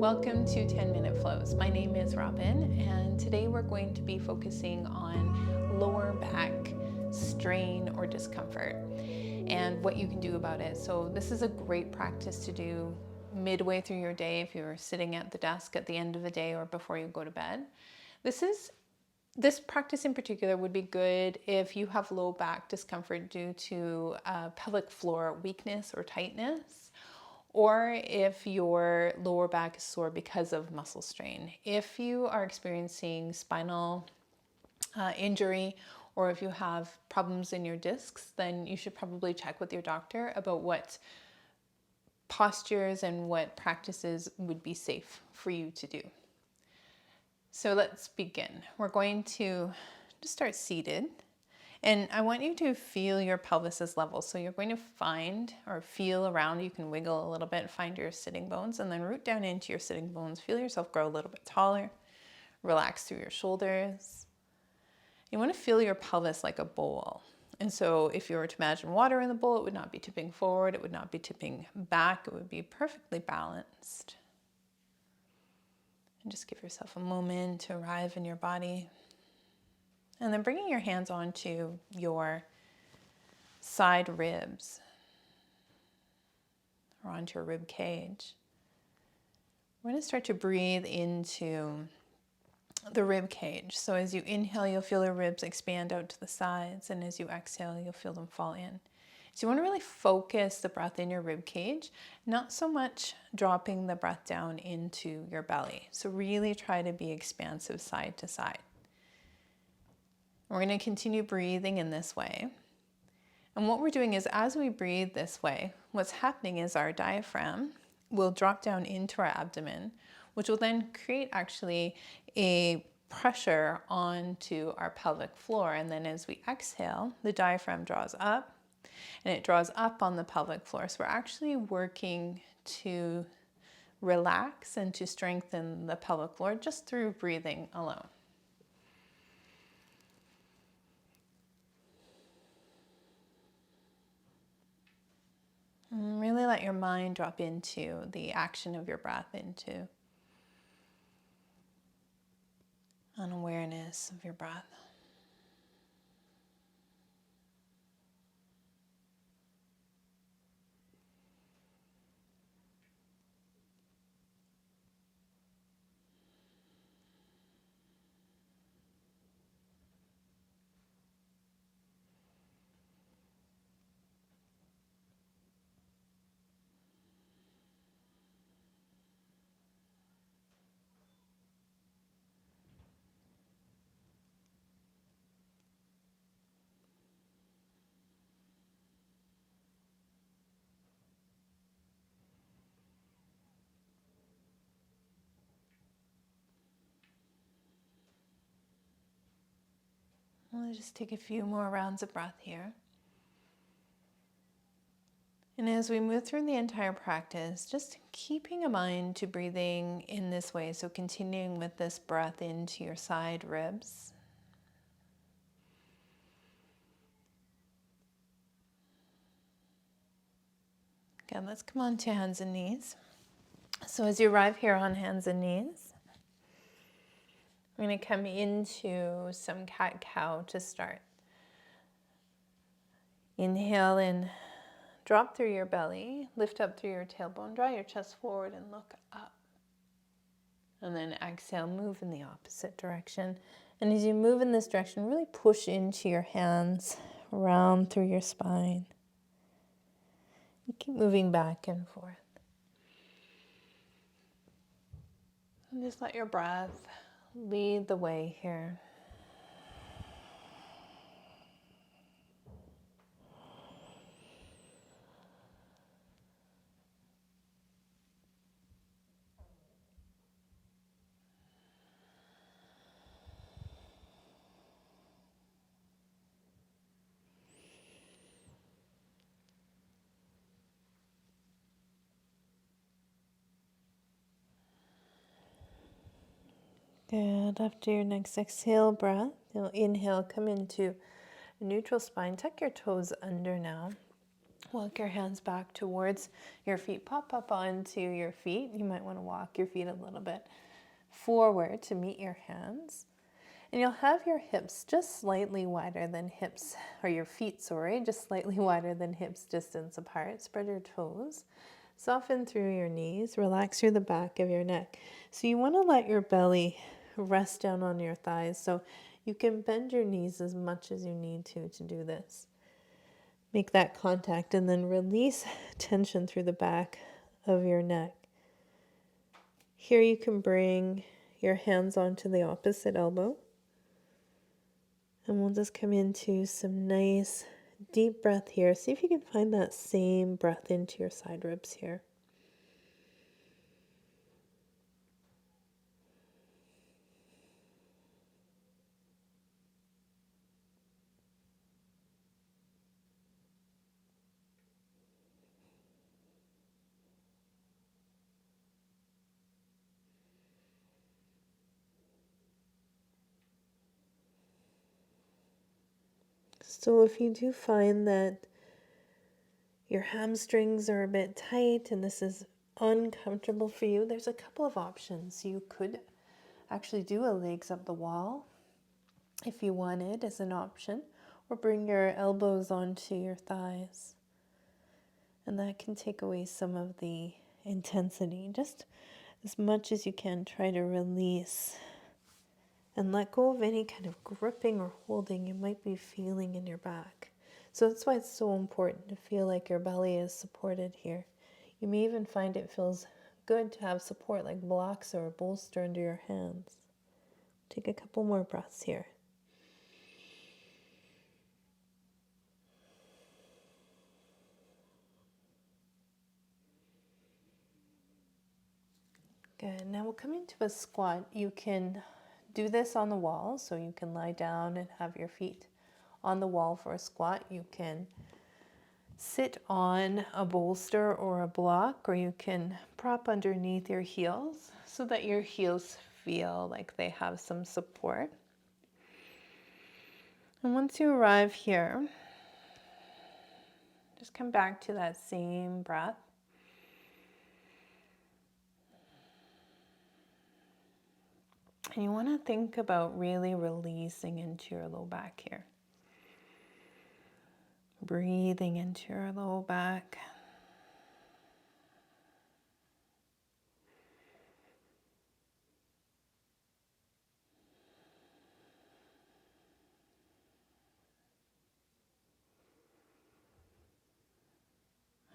Welcome to 10-Minute Flows. My name is Robin, and today we're going to be focusing on lower back strain or discomfort and what you can do about it. So this is a great practice to do midway through your day if you're sitting at the desk at the end of the day or before you go to bed. This practice in particular would be good if you have low back discomfort due to pelvic floor weakness or tightness, or if your lower back is sore because of muscle strain. If you are experiencing spinal injury, or if you have problems in your discs, then you should probably check with your doctor about what postures and what practices would be safe for you to do. So let's begin. We're going to just start seated. And I want you to feel your pelvis's level. So you're going to find or feel around. You can wiggle a little bit, find your sitting bones, and then root down into your sitting bones. Feel yourself grow a little bit taller. Relax through your shoulders. You want to feel your pelvis like a bowl. And so if you were to imagine water in the bowl, it would not be tipping forward. It would not be tipping back. It would be perfectly balanced. And just give yourself a moment to arrive in your body. And then bringing your hands onto your side ribs or onto your rib cage. We're going to start to breathe into the rib cage. So as you inhale, you'll feel your ribs expand out to the sides, and as you exhale, you'll feel them fall in. So you want to really focus the breath in your rib cage, not so much dropping the breath down into your belly. So really try to be expansive side to side. We're going to continue breathing in this way. And what we're doing is, as we breathe this way, what's happening is our diaphragm will drop down into our abdomen, which will then create actually a pressure onto our pelvic floor. And then as we exhale, the diaphragm draws up and it draws up on the pelvic floor. So we're actually working to relax and to strengthen the pelvic floor just through breathing alone. And really let your mind drop into the action of your breath, into an awareness of your breath. We'll just take a few more rounds of breath here. And as we move through the entire practice, just keeping a mind to breathing in this way. So continuing with this breath into your side ribs. Again, let's come on to hands and knees. So as you arrive here on hands and knees, we're going to come into some cat-cow to start. Inhale in. Drop through your belly, lift up through your tailbone, draw your chest forward and look up. And then exhale, move in the opposite direction. And as you move in this direction, really push into your hands, round through your spine. You keep moving back and forth. And just let your breath lead the way here. Good. After your next exhale breath, you'll inhale, come into a neutral spine. Tuck your toes under now. Walk your hands back towards your feet. Pop up onto your feet. You might want to walk your feet a little bit forward to meet your hands. And you'll have your hips just slightly wider than hips, or your feet, sorry, just slightly wider than hips distance apart. Spread your toes. Soften through your knees. Relax through the back of your neck. So you want to let your belly rest down on your thighs. So you can bend your knees as much as you need to do this. Make that contact and then release tension through the back of your neck. Here you can bring your hands onto the opposite elbow. And we'll just come into some nice deep breath here. See if you can find that same breath into your side ribs here. So if you do find that your hamstrings are a bit tight and this is uncomfortable for you, there's a couple of options. You could actually do a legs up the wall if you wanted as an option, or bring your elbows onto your thighs. And that can take away some of the intensity. Just as much as you can, try to release and let go of any kind of gripping or holding you might be feeling in your back. So that's why it's so important to feel like your belly is supported here. You may even find it feels good to have support like blocks or a bolster under your hands. Take a couple more breaths here. Good. Now we'll come into a squat. You can do this on the wall, so you can lie down and have your feet on the wall for a squat. You can sit on a bolster or a block, or you can prop underneath your heels so that your heels feel like they have some support. And once you arrive here, just come back to that same breath. And you want to think about really releasing into your low back here. Breathing into your low back.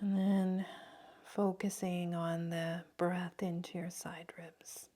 And then focusing on the breath into your side ribs.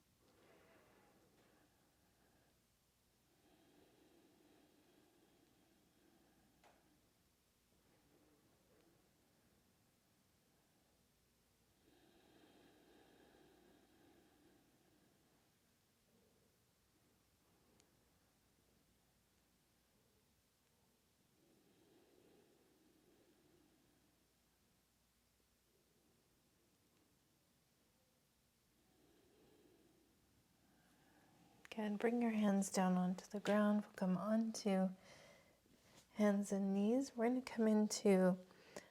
Again, bring your hands down onto the ground. We'll come onto hands and knees. We're going to come into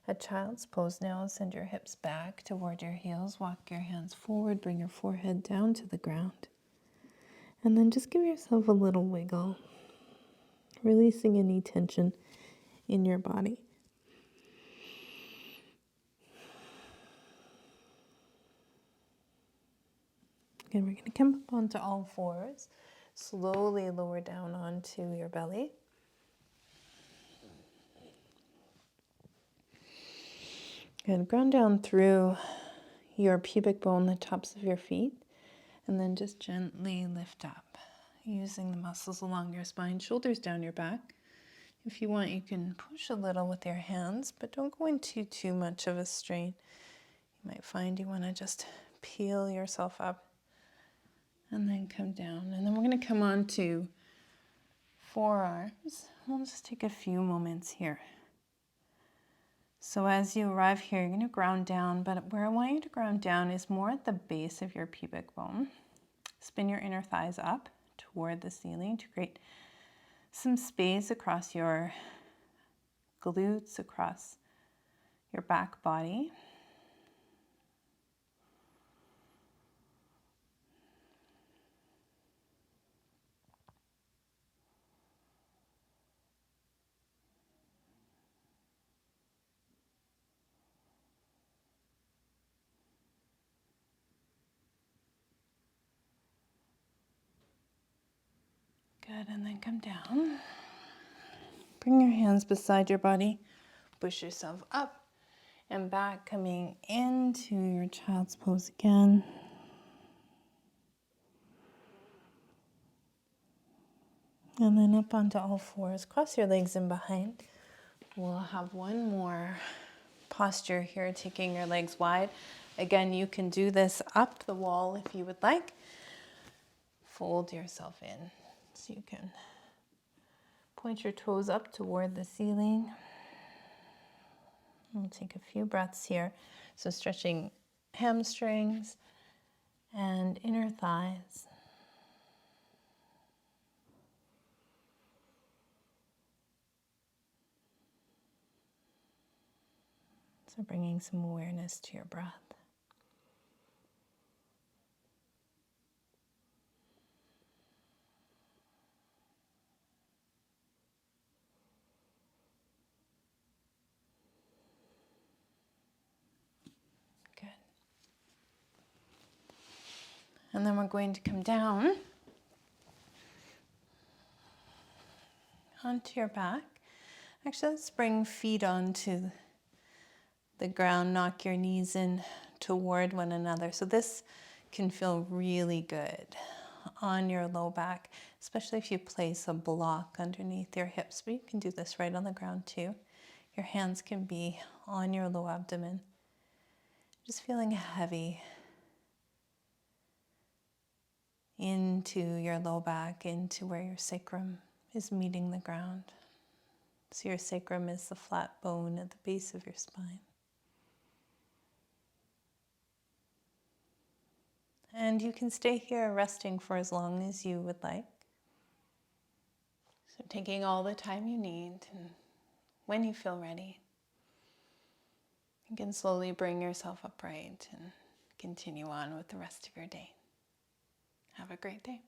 a child's pose now. Send your hips back toward your heels. Walk your hands forward. Bring your forehead down to the ground. And then just give yourself a little wiggle, releasing any tension in your body. Again, we're going to come up onto all fours. Slowly lower down onto your belly. And ground down through your pubic bone, the tops of your feet, and then just gently lift up, using the muscles along your spine, shoulders down your back. If you want, you can push a little with your hands, but don't go into too much of a strain. You might find you want to just peel yourself up and then come down. And then we're going to come on to forearms. We'll just take a few moments here. So as you arrive here, you're going to ground down, but where I want you to ground down is more at the base of your pubic bone. Spin your inner thighs up toward the ceiling to create some space across your glutes, across your back body. Good, and then come down. Bring your hands beside your body. Push yourself up and back, coming into your child's pose again. And then up onto all fours. Cross your legs in behind. We'll have one more posture here, taking your legs wide. Again, you can do this up the wall if you would like. Fold yourself in so you can point your toes up toward the ceiling. We'll take a few breaths here. So stretching hamstrings and inner thighs. So bringing some awareness to your breath. Good. And then we're going to come down onto your back. Actually, let's bring feet onto the ground. Knock your knees in toward one another. So this can feel really good on your low back, especially if you place a block underneath your hips. But you can do this right on the ground too. Your hands can be on your low abdomen. Just feeling heavy into your low back, into where your sacrum is meeting the ground. So your sacrum is the flat bone at the base of your spine. And you can stay here resting for as long as you would like. So taking all the time you need, and when you feel ready, you can slowly bring yourself upright and continue on with the rest of your day. Have a great day.